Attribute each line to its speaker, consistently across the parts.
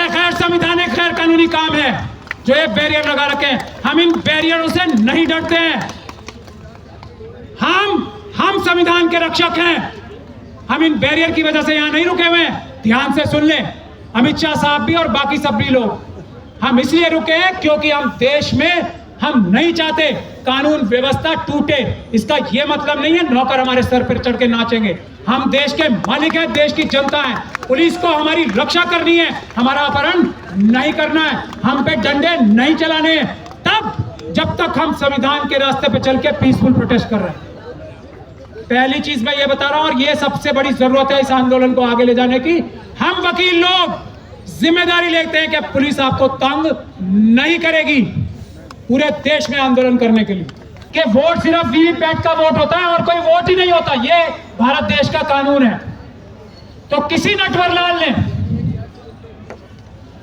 Speaker 1: ये गैर संवैधानिक गैर कानूनी काम है जो ये बैरियर लगा रखे हैं। हम इन बैरियरों से नहीं डरते हैं। हम संविधान के रक्षक हैं। हम इन बैरियर की वजह से यहां नहीं रुके हुए हैं। ध्यान से सुन लें, अमित शाह साहब भी और बाकी सब भी लोग, हम इसलिए रुके हैं क्योंकि हम देश में हम नहीं चाहते कानून व्यवस्था टूटे। इसका यह मतलब नहीं है नौकर हमारे सर पर चढ़ के नाचेंगे। हम देश के मालिक हैं, देश की जनता है। पुलिस को हमारी रक्षा करनी है, हमारा अपहरण नहीं करना है, हम पे डंडे नहीं चलाने हैं, तब जब तक हम संविधान के रास्ते पे चल के पीसफुल प्रोटेस्ट कर रहे हैं। पहली चीज मैं ये बता रहा हूं और ये सबसे बड़ी जरूरत है इस आंदोलन को आगे ले जाने की। हम वकील लोग जिम्मेदारी लेते हैं कि पुलिस आपको तंग नहीं करेगी पूरे देश में आंदोलन करने के लिए। कि वोट सिर्फ वीवीपैट का वोट होता है और कोई वोट ही नहीं होता, ये भारत देश का कानून है। तो किसी नटवर लाल ने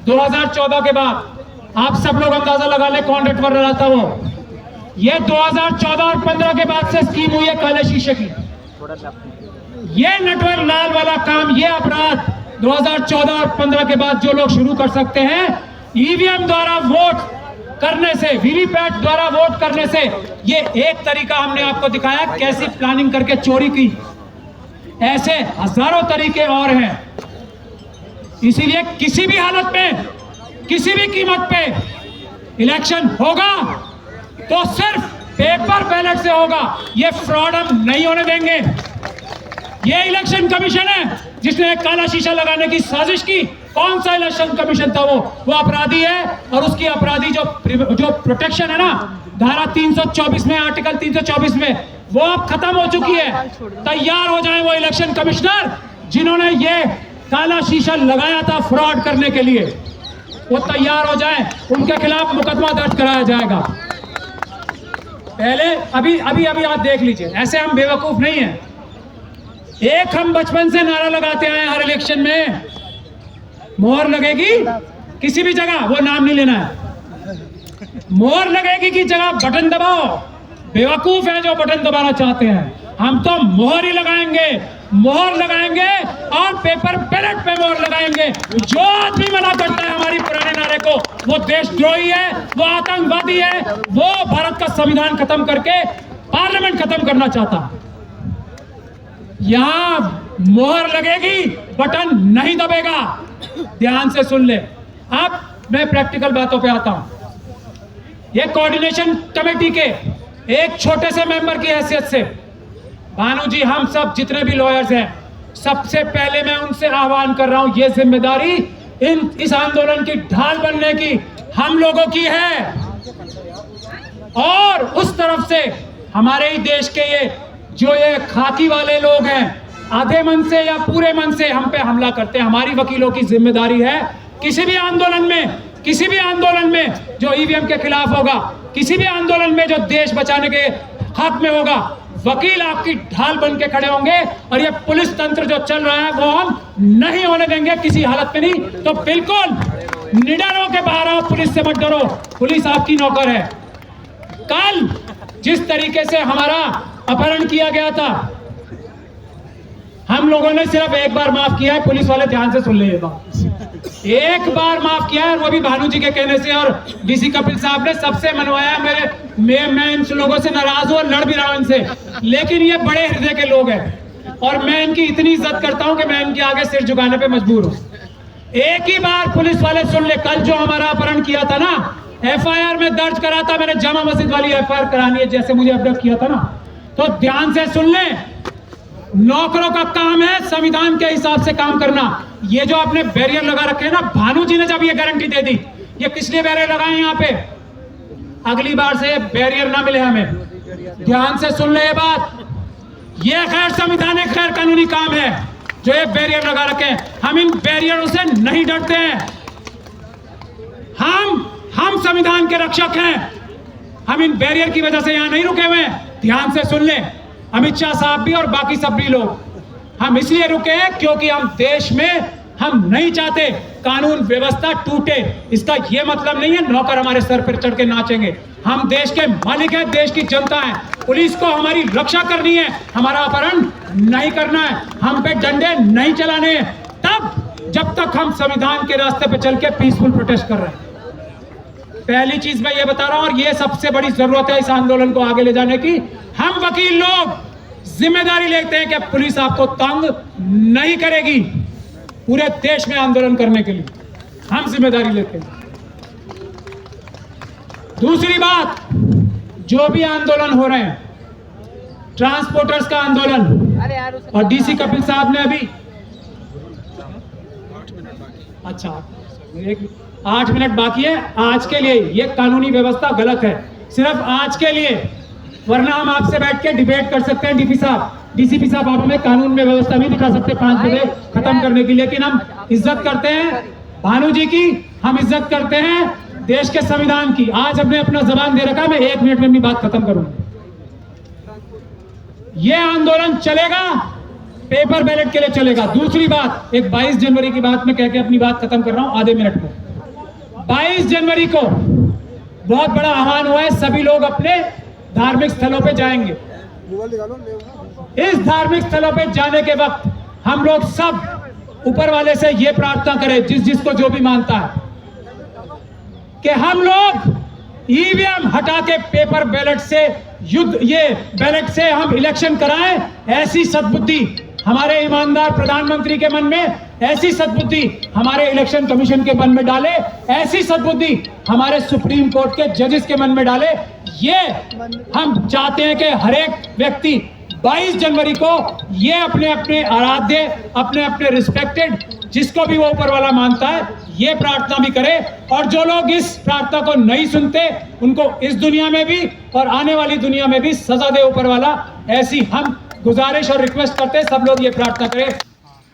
Speaker 1: 2014 के बाद, आप सब लोग अंदाजा लगा ले कौन नटवर लाल था वो। ये 2014 और 15 के बाद से स्कीम हुई है काले शीशे की। ये नटवर लाल वाला काम, ये अपराध 2014 और 15 के बाद जो लोग शुरू कर सकते हैं, ईवीएम द्वारा वोट करने से, वीवीपैट द्वारा वोट करने से, ये एक तरीका हमने आपको दिखाया कैसी प्लानिंग करके चोरी की। ऐसे हजारों तरीके और हैं। इसीलिए किसी भी हालत में, किसी भी कीमत पे इलेक्शन होगा तो सिर्फ पेपर बैलेट से होगा। ये फ्रॉड हम नहीं होने देंगे। ये इलेक्शन कमीशन है जिसने एक काला शीशा लगाने की साजिश की। कौन सा इलेक्शन कमीशन था वो अपराधी है। और उसकी अपराधी जो प्रोटेक्शन है ना, धारा 324 में, आर्टिकल 324 में, वो अब खत्म हो चुकी है। तैयार हो जाए वो इलेक्शन कमिश्नर जिन्होंने ये काला शीशा लगाया था फ्रॉड करने के लिए, वो तैयार हो जाए, उनके खिलाफ मुकदमा दर्ज कराया जाएगा। पहले अभी आप देख लीजिए, ऐसे हम बेवकूफ नहीं हैं। एक हम बचपन से नारा लगाते आए हर इलेक्शन में, मोहर लगेगी किसी भी जगह, वो नाम नहीं लेना है, मोहर लगेगी की जगह बटन दबाओ। बेवकूफ है जो बटन दबाना चाहते हैं। हम तो मोहर ही लगाएंगे, मोहर लगाएंगे और पेपर बैलेट पे मोहर लगाएंगे। जो आदमी मना करता है हमारी पुराने नारे को, वो देशद्रोही है, वो आतंकवादी है, वो भारत का संविधान खत्म करके पार्लियामेंट खत्म करना चाहता। यहां मोहर लगेगी, बटन नहीं दबेगा। ध्यान से सुन ले। अब मैं प्रैक्टिकल बातों पे आता हूं। ये कोऑर्डिनेशन कमेटी के एक छोटे से मेंबर की हैसियत से, भानु जी, हम सब जितने भी लॉयर्स हैं, सबसे पहले मैं उनसे आह्वान कर रहा हूं, ये जिम्मेदारी इस आंदोलन की ढाल बनने की हम लोगों की है। और उस तरफ से हमारे ही देश के ये खाकी वाले लोग हैं, आधे मन से या पूरे मन से हम पे हमला करते हैं। हमारी वकीलों की जिम्मेदारी है किसी भी आंदोलन में जो ईवीएम के खिलाफ होगा, किसी भी आंदोलन में जो देश बचाने के हक में होगा, वकील आपकी ढाल बन के खड़े होंगे। और ये पुलिस तंत्र जो चल रहा है वो हम नहीं होने देंगे किसी हालत में। नहीं तो बिल्कुल निडर होकर बाहर आओ, पुलिस से मत डरो, पुलिस आपकी नौकर है। कल जिस तरीके से हमारा अपहरण किया गया था, हम लोगों ने सिर्फ एक बार माफ किया है। पुलिस वाले ध्यान से सुन ले, एक बार माफ किया है, वो भी भानु जी के कहने से, और डीसी कपिल साहब ने सबसे मनवाया। मैं इन लोगों से नाराज हूं और लड़ भी रहा हूं इनसे, लेकिन ये बड़े हृदय के लोग हैं और मैं इनकी इतनी इज्जत करता हूं कि मैं इनके आगे सिर झुकाने पे मजबूर हूं। एक ही बार पुलिस वाले सुन ले। कल जो हमारा अपहरण किया था ना, एफआईआर में दर्ज करा था मैंने, जामा मस्जिद वाली एफआईआर करानी है जैसे मुझे अपडेट किया था ना, तो ध्यान से सुन ले। नौकरों का काम है संविधान के हिसाब से काम करना। ये जो आपने बैरियर लगा रखे हैं ना, भानु जी ने जब ये गारंटी दे दी, ये किस लिए बैरियर लगाए यहाँ पे, अगली बार से बैरियर ना मिले हमें। ध्यान से सुन ले ये बात, ये गैर संवैधानिक गैर कानूनी काम है जो ये बैरियर लगा रखे हैं। हम इन बैरियरों से नहीं डरते हैं। हम संविधान के रक्षक हैं। हम इन बैरियर की वजह से यहां नहीं रुके हुए हैं। ध्यान से सुन ले, अमित शाह साहब भी और बाकी सब भी लोग, हम इसलिए रुके हैं क्योंकि हम देश में हम नहीं चाहते कानून व्यवस्था टूटे। इसका यह मतलब नहीं है नौकर हमारे सर पर चढ़ के नाचेंगे। हम देश के मालिक हैं, देश की जनता है। पुलिस को हमारी रक्षा करनी है, हमारा अपहरण नहीं करना है, हम पे डंडे नहीं चलाने हैं। तब जब तक हम संविधान के रास्ते पे चल के पीसफुल प्रोटेस्ट कर रहे हैं। पहली चीज मैं ये बता रहा हूं, और ये सबसे बड़ी जरूरत है इस आंदोलन को आगे ले जाने की। हम वकील लोग जिम्मेदारी लेते हैं कि पुलिस आपको तंग नहीं करेगी। पूरे देश में आंदोलन करने के लिए हम जिम्मेदारी लेते हैं। दूसरी बात, जो भी आंदोलन हो रहे हैं, ट्रांसपोर्टर्स का आंदोलन, और डीसी कपिल साहब ने अभी 8 मिनट बाकी है। आज के लिए ये कानूनी व्यवस्था गलत है, सिर्फ आज के लिए, वरना हम आपसे बैठ के डिबेट कर सकते हैं। डीसीपी साहब आप हमें कानून में व्यवस्था नहीं दिखा सकते 5 बजे खत्म करने की, लेकिन हम इज्जत करते हैं भानु जी की, हम इज्जत करते हैं देश के संविधान की। आज हमने अपना जबान दे रखा, मैं 1 मिनट में अपनी बात खत्म करूंगा। यह आंदोलन चलेगा, पेपर बैलेट के लिए चलेगा। दूसरी बात, एक 22 जनवरी की बात मैं कह के अपनी बात खत्म कर रहा हूं आधे मिनट में। 22 जनवरी को बहुत बड़ा आह्वान हुआ है, सभी लोग अपने धार्मिक स्थलों पे जाएंगे। इस धार्मिक स्थलों पे जाने के वक्त हम लोग सब ऊपर वाले से ये प्रार्थना करें, जिसको जो भी मानता है, कि हम लोग ईवीएम हटा के पेपर बैलेट से ये बैलेट से हम इलेक्शन कराएं। ऐसी सद्बुद्धि हमारे ईमानदार प्रधानमंत्री के मन में, ऐसी सद्बुद्धि हमारे इलेक्शन कमीशन के मन में डाले, ऐसी सद्बुद्धि हमारे सुप्रीम कोर्ट के जजेस के मन में डाले। ये हम चाहते हैं कि हर एक व्यक्ति 22 जनवरी को ये अपने अपने आराध्य, अपने अपने रिस्पेक्टेड, जिसको भी वो ऊपर वाला मानता है, ये प्रार्थना भी करे। और जो लोग इस प्रार्थना को नहीं सुनते, उनको इस दुनिया में भी और आने वाली दुनिया में भी सजा दे ऊपर वाला। ऐसी हम गुजारिश और रिक्वेस्ट करते हैं, सब लोग ये प्रार्थना करें।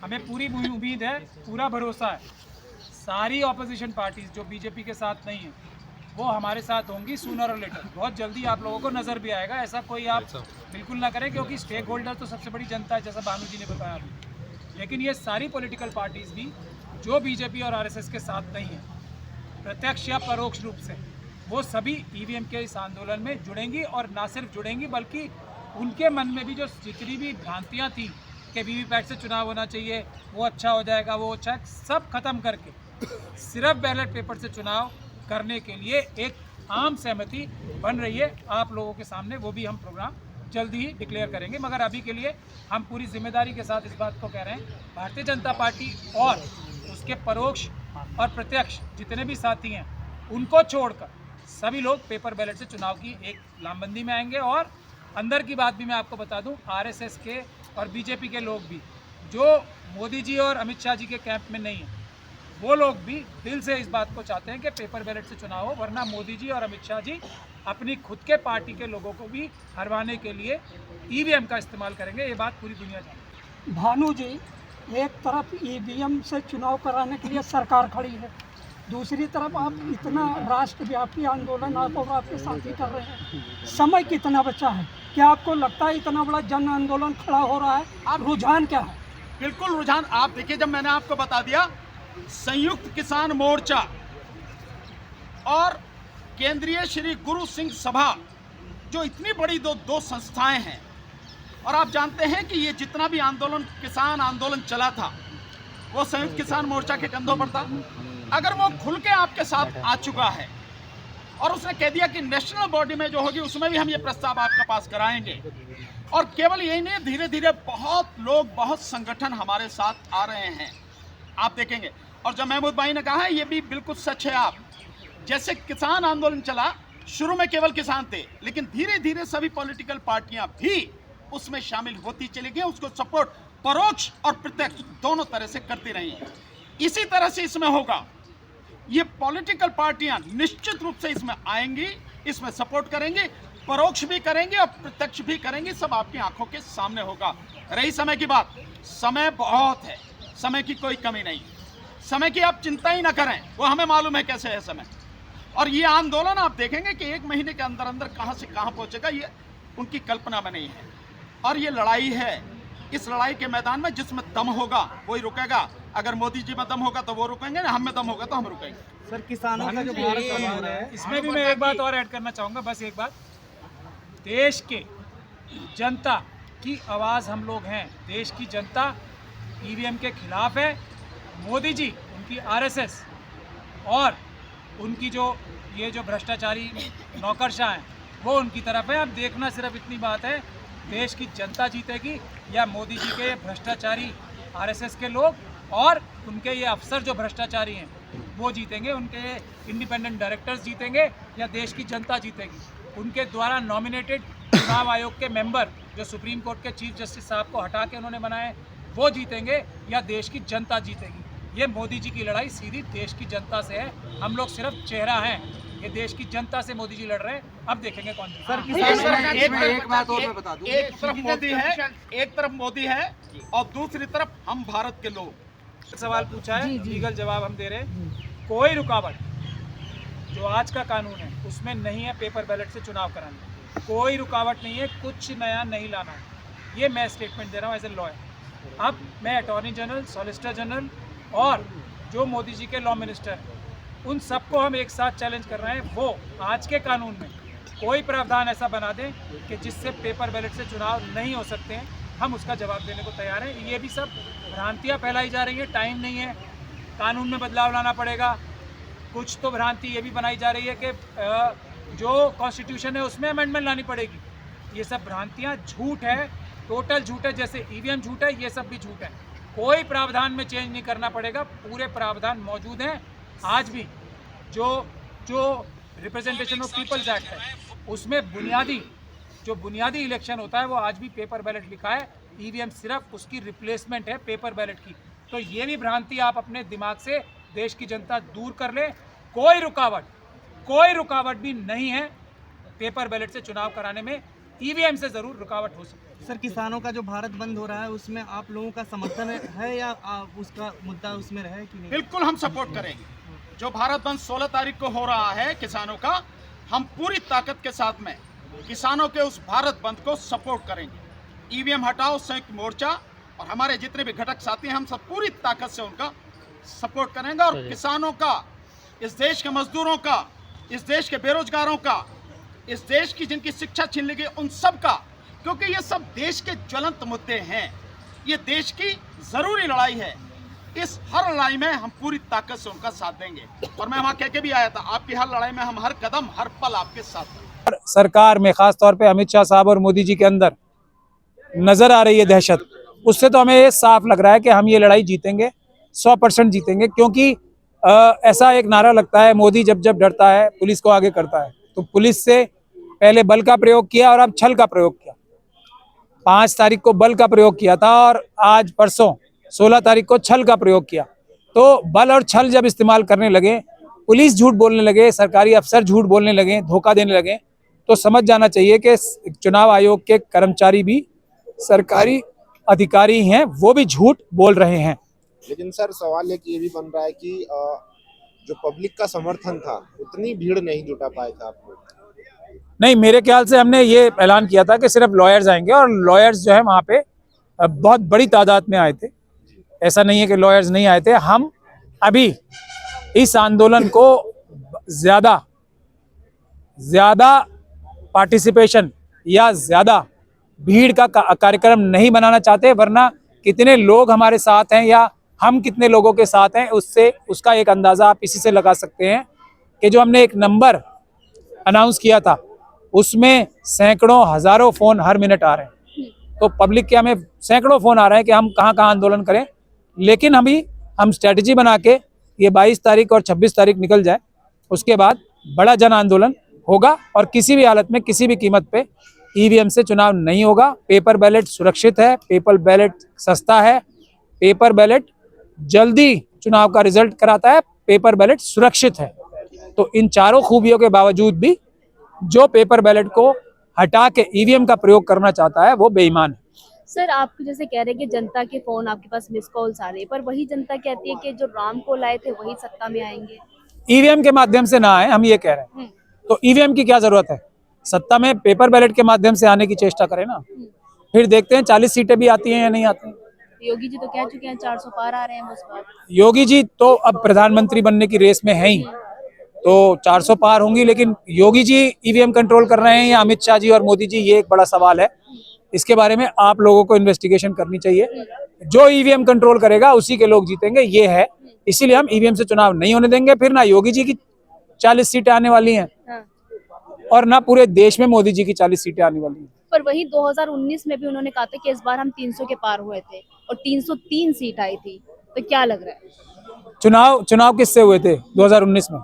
Speaker 2: हमें पूरी उम्मीद है, पूरा भरोसा है, सारी ऑपोजिशन पार्टीज जो बीजेपी के साथ नहीं है वो हमारे साथ होंगी सूनर और लेटर। बहुत जल्दी आप लोगों को नजर भी आएगा, ऐसा कोई आप बिल्कुल ना करें, क्योंकि स्टेक होल्डर तो सबसे बड़ी जनता है, जैसा भानु जी ने बताया अभी। लेकिन ये सारी पॉलिटिकल पार्टीज भी जो बीजेपी और आरएसएस के साथ नहीं है, प्रत्यक्ष या परोक्ष रूप से, वो सभी ईवीएम के इस आंदोलन में जुड़ेंगी। और ना सिर्फ जुड़ेंगी, बल्कि उनके मन में भी जो जितनी भी भ्रांतियाँ थी कि वीवीपैट से चुनाव होना चाहिए, वो अच्छा हो जाएगा, वो अच्छा है, सब खत्म करके सिर्फ बैलेट पेपर से चुनाव करने के लिए एक आम सहमति बन रही है आप लोगों के सामने। वो भी हम प्रोग्राम जल्दी ही डिक्लेयर करेंगे, मगर अभी के लिए हम पूरी जिम्मेदारी के साथ इस बात को कह रहे हैं, भारतीय जनता पार्टी और उसके परोक्ष और प्रत्यक्ष जितने भी साथी हैं, उनको छोड़कर सभी लोग पेपर बैलेट से चुनाव की एक लामबंदी में आएंगे। और अंदर की बात भी मैं आपको बता दूं, आरएसएस के और बीजेपी के लोग भी जो मोदी जी और अमित शाह जी के कैंप में नहीं हैं, वो लोग भी दिल से इस बात को चाहते हैं कि पेपर बैलेट से चुनाव हो, वरना मोदी जी और अमित शाह जी अपनी खुद के पार्टी के लोगों को भी हरवाने के लिए ईवीएम का इस्तेमाल करेंगे। ये बात पूरी दुनिया जानती है।
Speaker 3: भानु जी, एक तरफ ईवीएम से चुनाव कराने के लिए सरकार खड़ी है, दूसरी तरफ आप इतना राष्ट्रव्यापी आंदोलन आप और आपके साथी कर रहे हैं। समय कितना बचा है? क्या आपको लगता है इतना बड़ा जन आंदोलन खड़ा हो रहा है? आप रुझान क्या है?
Speaker 4: बिल्कुल रुझान, आप देखिए, जब मैंने आपको बता दिया, संयुक्त किसान मोर्चा और केंद्रीय श्री गुरु सिंह सभा, जो इतनी बड़ी दो संस्थाएं हैं, और आप जानते हैं कि ये जितना भी आंदोलन, किसान आंदोलन चला था, वो संयुक्त किसान मोर्चा के कंधों पर था। अगर वो खुल के आपके साथ आ चुका है और उसने कह दिया कि नेशनल बॉडी में जो होगी उसमें भी हम ये प्रस्ताव आपके पास कराएंगे, और केवल यही नहीं, धीरे धीरे बहुत लोग, बहुत संगठन हमारे साथ आ रहे हैं, आप देखेंगे। और जो महमूद भाई ने कहा है, ये भी बिल्कुल सच है। आप जैसे किसान आंदोलन चला, शुरू में केवल किसान थे, लेकिन धीरे धीरे सभी पॉलिटिकल पार्टियां भी उसमें शामिल होती चली गई, उसको सपोर्ट परोक्ष और प्रत्यक्ष दोनों तरह से करती रही। इसी तरह से इसमें होगा, ये पॉलिटिकल पार्टियां निश्चित रूप से इसमें आएंगी, इसमें सपोर्ट करेंगे, परोक्ष भी करेंगे और प्रत्यक्ष भी करेंगे, सब आपकी आंखों के सामने होगा। रही समय की बात, समय बहुत है, समय की कोई कमी नहीं, समय की आप चिंता ही ना करें, वो हमें मालूम है कैसे है समय। और ये आंदोलन आप देखेंगे कि 1 महीने के अंदर अंदर कहां से कहां पहुंचेगा, ये उनकी कल्पना में नहीं है। और ये लड़ाई है, इस लड़ाई के मैदान में जिसमें दम होगा वही रुकेगा। अगर मोदी जी में दम होगा तो वो रुकेंगे, हम में दम होगा तो हम रुकेंगे।
Speaker 5: सर, किसानों का जो भारत बंद हो रहा है,
Speaker 2: इसमें भी मैं एक बात और ऐड करना चाहूँगा, बस एक बात। देश के जनता की आवाज़ हम लोग हैं, देश की जनता ईवीएम के खिलाफ है, मोदी जी, उनकी आरएसएस और उनकी जो ये जो भ्रष्टाचारी नौकरशाह हैं वो उनकी तरफ है। अब देखना सिर्फ इतनी बात है, देश की जनता जीतेगी या मोदी जी के भ्रष्टाचारी आरएसएस के लोग और उनके ये अफसर जो भ्रष्टाचारी हैं वो जीतेंगे, उनके इंडिपेंडेंट डायरेक्टर्स जीतेंगे या देश की जनता जीतेगी। उनके द्वारा नॉमिनेटेड चुनाव आयोग के मेंबर जो सुप्रीम कोर्ट के चीफ जस्टिस साहब को हटा के उन्होंने बनाए वो जीतेंगे या देश की जनता जीतेगी। ये मोदी जी की लड़ाई सीधी देश की जनता से है, हम लोग सिर्फ चेहरा हैं, ये देश की जनता से मोदी जी लड़ रहे हैं। अब देखेंगे कौन जीतेगा।
Speaker 5: एक बात और मैं बता दूं,
Speaker 4: एक तरफ मोदी है, एक तरफ मोदी है और दूसरी तरफ हम भारत के लोग।
Speaker 2: सवाल पूछा है, लीगल जवाब हम दे रहे हैं। कोई रुकावट जो आज का कानून है उसमें नहीं है पेपर बैलेट से चुनाव कराने, कोई रुकावट नहीं है, कुछ नया नहीं लाना है। ये मैं स्टेटमेंट दे रहा हूँ एज ए लॉयर। अब मैं अटॉर्नी जनरल, सॉलिसिटर जनरल और जो मोदी जी के लॉ मिनिस्टर हैं उन सबको हम एक साथ चैलेंज कर रहे हैं, वो आज के कानून में कोई प्रावधान ऐसा बना दें कि जिससे पेपर बैलेट से चुनाव नहीं हो सकते हैं। हम उसका जवाब देने को तैयार हैं। ये भी सब भ्रांतियाँ फैलाई जा रही हैं, टाइम नहीं है, कानून में बदलाव लाना पड़ेगा। कुछ तो भ्रांति ये भी बनाई जा रही है कि जो कॉन्स्टिट्यूशन है उसमें अमेंडमेंट लानी पड़ेगी। ये सब भ्रांतियाँ, झूठ है, टोटल झूठ है। जैसे ईवीएम झूठ है, ये सब भी झूठ है। कोई प्रावधान में चेंज नहीं करना पड़ेगा, पूरे प्रावधान मौजूद हैं। आज भी जो रिप्रेजेंटेशन ऑफ पीपल्स एक्ट है उसमें बुनियादी इलेक्शन होता है वो आज भी पेपर बैलेट लिखा है। ईवीएम सिर्फ उसकी रिप्लेसमेंट है पेपर बैलेट की। तो ये भी भ्रांति आप अपने दिमाग से देश की जनता दूर कर ले। कोई रुकावट भी नहीं है पेपर बैलेट से चुनाव कराने में। ईवीएम से जरूर रुकावट हो सकती है।
Speaker 5: सर, किसानों का जो भारत बंद हो रहा है उसमें आप लोगों का समर्थन है या उसका मुद्दा उसमें रहे कि नहीं?
Speaker 4: बिल्कुल हम सपोर्ट करेंगे। जो भारत बंद 16 तारीख को हो रहा है किसानों का, हम पूरी ताकत के साथ में किसानों के उस भारत बंद को सपोर्ट करेंगे। ईवीएम हटाओ संयुक्त मोर्चा और हमारे जितने भी घटक साथी हैं हम सब पूरी ताकत से उनका सपोर्ट करेंगे और किसानों का, इस देश के मजदूरों का, इस देश के बेरोजगारों का, इस देश की जिनकी शिक्षा छीन ली गई उन सब का, क्योंकि ये सब देश के ज्वलंत मुद्दे हैं। ये देश की जरूरी लड़ाई है। इस हर लड़ाई में हम पूरी ताकत से उनका साथ देंगे और मैं वहां कह के भी आया था, आपकी हर लड़ाई में हम हर कदम हर पल आपके साथ हैं।
Speaker 1: सरकार में खास तौर पे अमित शाह साहब और मोदी जी के अंदर नजर आ रही है दहशत, उससे तो हमें ये साफ लग रहा है कि हम ये लड़ाई जीतेंगे, 100% जीतेंगे। क्योंकि ऐसा एक नारा लगता है, मोदी जब जब डरता है पुलिस को आगे करता है। तो पुलिस से पहले बल का प्रयोग किया और अब छल का प्रयोग किया। 5 तारीख को बल का प्रयोग किया था और आज परसों 16 तारीख को छल का प्रयोग किया। तो बल और छल जब इस्तेमाल करने लगे, पुलिस झूठ बोलने लगे, सरकारी अफसर झूठ बोलने लगे, धोखा देने लगे, तो समझ जाना चाहिए कि चुनाव आयोग के कर्मचारी भी सरकारी अधिकारी हैं, वो भी झूठ बोल रहे हैं।
Speaker 6: लेकिन सर सवाल एक ये भी बन रहा है कि जो पब्लिक का समर्थन था उतनी भीड़ नहीं जुटा पाए थे आप लोग।
Speaker 1: नहीं, मेरे ख्याल से हमने ये ऐलान किया था कि सिर्फ लॉयर्स आएंगे और लॉयर्स जो है वहाँ पे बहुत बड़ी तादाद में आए थे। ऐसा नहीं है कि लॉयर्स नहीं आए थे। हम अभी इस आंदोलन को ज्यादा पार्टिसिपेशन या ज्यादा भीड़ का कार्यक्रम नहीं बनाना चाहते, वरना कितने लोग हमारे साथ हैं या हम कितने लोगों के साथ हैं उसका एक अंदाज़ा आप इसी से लगा सकते हैं कि जो हमने एक नंबर अनाउंस किया था उसमें सैकड़ों हजारों फ़ोन हर मिनट आ रहे हैं। तो पब्लिक के हमें सैकड़ों फ़ोन आ रहे हैं कि हम कहाँ कहाँ आंदोलन करें। लेकिन हम स्ट्रेटजी बना के ये 22 तारीख और 26 तारीख निकल जाए, उसके बाद बड़ा जन आंदोलन होगा और किसी भी हालत में किसी भी कीमत पे ईवीएम से चुनाव नहीं होगा। पेपर बैलेट सुरक्षित है, पेपर बैलेट सस्ता है, पेपर बैलेट जल्दी चुनाव का रिजल्ट कराता है, पेपर बैलेट सुरक्षित है। तो इन चारों खूबियों के बावजूद भी जो पेपर बैलेट को हटा के ईवीएम का प्रयोग करना चाहता है वो बेईमान है।
Speaker 7: सर, आप जैसे कह रहे हैं कि जनता के फोन आपके पास मिस कॉल्स आ रहे हैं, पर वही जनता कहती है कि जो राम को लाए थे वही सत्ता में आएंगे।
Speaker 1: ईवीएम के माध्यम से ना आए, हम ये कह रहे हैं। तो ईवीएम की क्या जरूरत है? सत्ता में पेपर बैलेट के माध्यम से आने की चेष्टा करें ना, फिर देखते हैं 40 सीटें भी आती हैं या नहीं आती हैं।
Speaker 7: योगी जी तो कह चुके हैं 400 पार आ रहे हैं बस बात।
Speaker 1: योगी जी तो अब प्रधानमंत्री बनने की रेस में है ही, तो 400 पार होंगी। लेकिन योगी जी ईवीएम कंट्रोल कर रहे हैं या अमित शाह जी और मोदी जी, ये एक बड़ा सवाल है। इसके बारे में आप लोगों को इन्वेस्टिगेशन करनी चाहिए।
Speaker 2: जो ईवीएम कंट्रोल करेगा उसी के लोग जीतेंगे, ये है। इसीलिए हम ईवीएम से चुनाव नहीं होने देंगे। फिर ना योगी जी की 40 सीटें आने वाली हैं
Speaker 7: हाँ।
Speaker 2: और ना पूरे देश में मोदी जी की 40 सीटें आने वाली हैं।
Speaker 7: पर वही 2019 में भी उन्होंने कहा था कि इस बार हम 300 के पार हुए थे और 303 सीट आई थी, तो क्या लग रहा है?
Speaker 2: चुनाव किससे हुए थे 2019 में?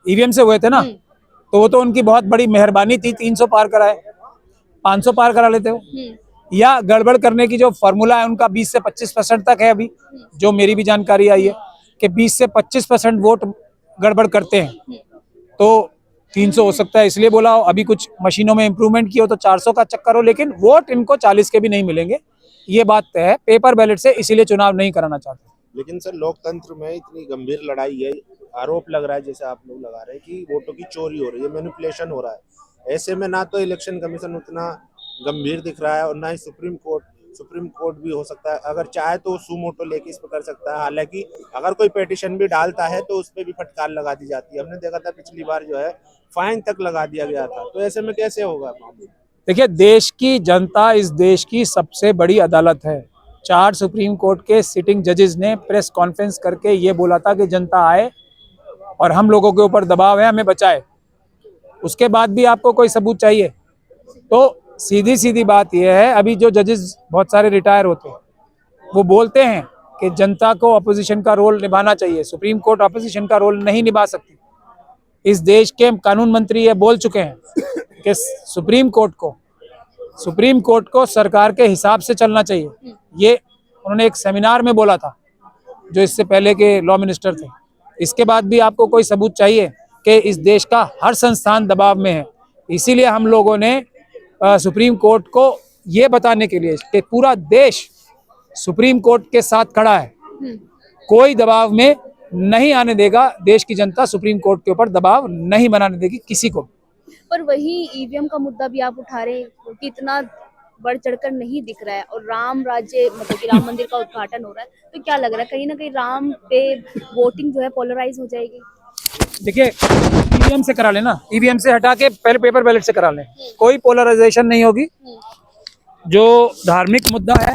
Speaker 2: ईवीएम से हुए थे ना। तो वो तो उनकी बहुत बड़ी मेहरबानी थी, 300 पार कराए, 500 पार करा लेते हो। या गड़बड़ करने की जो फॉर्मूला है उनका 20 से 25% तक है अभी, जो मेरी भी जानकारी आई है कि 20 से 25% वोट गड़बड़ करते हैं, तो 300 हो सकता है, इसलिए बोला हो। अभी कुछ मशीनों में इम्प्रूवमेंट किया हो तो 400 का चक्कर हो, लेकिन वोट इनको 40 के भी नहीं मिलेंगे, ये बात तय है। पेपर बैलेट से इसीलिए चुनाव नहीं कराना चाहते।
Speaker 6: लेकिन सर लोकतंत्र में इतनी गंभीर लड़ाई है, आरोप लग रहा है जैसे आप लोग लगा रहे हैं कि वोटों की चोरी हो रही है, मैनिपुलेशन हो रहा है। ऐसे में ना तो इलेक्शन कमीशन उतना गंभीर दिख रहा है और ना ही सुप्रीम कोर्ट भी हो सकता है, अगर चाहे तो सुमोटो लेके इस पर कर सकता है। हालांकि अगर कोई पिटीशन भी डालता है तो उस पर भी फटकार लगा दी जाती है। हमने देखा था पिछली बार जो है फाइन तक लगा दिया गया था। तो ऐसे में कैसे होगा?
Speaker 2: देखिए, देश की जनता इस देश की सबसे बड़ी अदालत है। 4 सुप्रीम कोर्ट के सिटिंग जजेस ने प्रेस कॉन्फ्रेंस करके ये बोला था कि जनता आए और हम लोगों के ऊपर दबाव है, हमें बचाए। उसके बाद भी आपको कोई सबूत चाहिए? तो सीधी सीधी बात यह है, अभी जो जजेस बहुत सारे रिटायर होते हैं वो बोलते हैं कि जनता को अपोजिशन का रोल निभाना चाहिए, सुप्रीम कोर्ट अपोजिशन का रोल नहीं निभा सकती। इस देश के कानून मंत्री ये बोल चुके हैं कि सुप्रीम कोर्ट को सरकार के हिसाब से चलना चाहिए। ये उन्होंने एक सेमिनार में बोला था, जो इससे पहले के लॉ मिनिस्टर थे। इसके बाद भी आपको कोई सबूत चाहिए कि इस देश का हर संस्थान दबाव में है। इसीलिए हम लोगों ने सुप्रीम कोर्ट को ये बताने के लिए कि पूरा देश सुप्रीम कोर्ट के साथ खड़ा है, कोई दबाव में नहीं आने देगा। देश की जनता सुप्रीम कोर्ट के ऊपर दबाव नहीं बनाने देगी किसी को।
Speaker 7: पर वही ईवीएम का मुद्दा भी आप उठा रहे हैं, क्योंकि इतना बढ़ चढ़कर नहीं दिख रहा है और राम राज्य मतलब कि राम मंदिर का उद्घाटन हो रहा है, तो क्या लग रहा है कहीं ना कहीं राम पे वोटिंग जो है पोलराइज हो जाएगी?
Speaker 2: देखिए, ईवीएम से करा लेना, ईवीएम से हटा के पहले पेपर बैलेट से करा लें, कोई पोलराइजेशन नहीं होगी। जो धार्मिक मुद्दा है,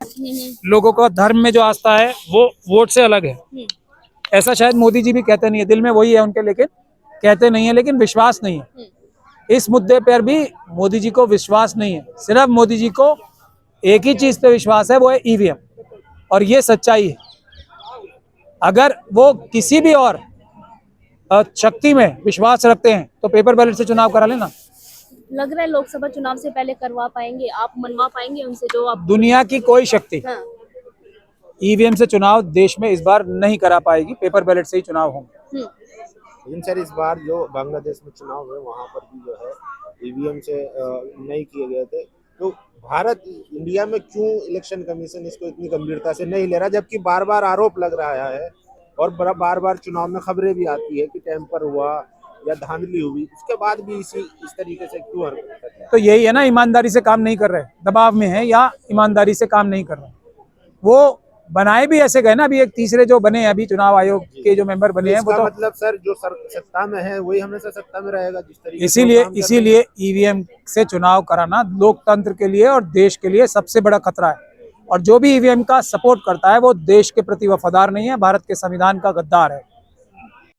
Speaker 2: लोगों को धर्म में जो आस्था है वो वोट से अलग है। ऐसा शायद मोदी जी भी कहते नहीं है, दिल में वही है उनके, लेकिन कहते नहीं है, लेकिन विश्वास नहीं है। इस मुद्दे पर भी मोदी जी को विश्वास नहीं है। सिर्फ मोदी जी को एक ही चीज पे विश्वास है, वो है ईवीएम, और ये सच्चाई है। अगर वो किसी भी और शक्ति में विश्वास रखते हैं तो पेपर बैलेट से चुनाव करा लेना।
Speaker 7: लग रहा है लोकसभा चुनाव से पहले करवा पाएंगे, आप मनवा पाएंगे उनसे जो आप?
Speaker 2: दुनिया की कोई शक्ति ईवीएम से चुनाव देश में इस बार नहीं करा पाएगी, पेपर बैलेट से ही चुनाव होंगे।
Speaker 6: लेकिन सर इस बार जो बांग्लादेश में चुनाव हुए वहां पर भी जो है ईवीएम से नहीं किए गए थे, तो भारत इंडिया में क्यों इलेक्शन कमीशन इसको इतनी गंभीरता से नहीं ले रहा, जबकि बार बार आरोप लग रहा है और बार बार चुनाव में खबरें भी आती है कि टेम्पर हुआ या धांधली हुई, उसके बाद भी इस तरीके से क्यों हरकत कर रहे हैं?
Speaker 2: तो यही है ना, ईमानदारी से काम नहीं कर रहे, दबाव में है या ईमानदारी से काम नहीं कर रहे। वो बनाए भी ऐसे गए ना, अभी एक तीसरे जो बने हैं अभी चुनाव आयोग के जो मेंबर बने हैं, वो तो
Speaker 6: मतलब सर जो सत्ता में है वही हमेशा सत्ता में रहेगा जिस तरीके
Speaker 2: इसीलिए ईवीएम से चुनाव कराना लोकतंत्र के लिए और देश के लिए सबसे बड़ा खतरा है। और जो भी ईवीएम का सपोर्ट करता है वो देश के प्रति वफादार नहीं है, भारत के संविधान का गद्दार है।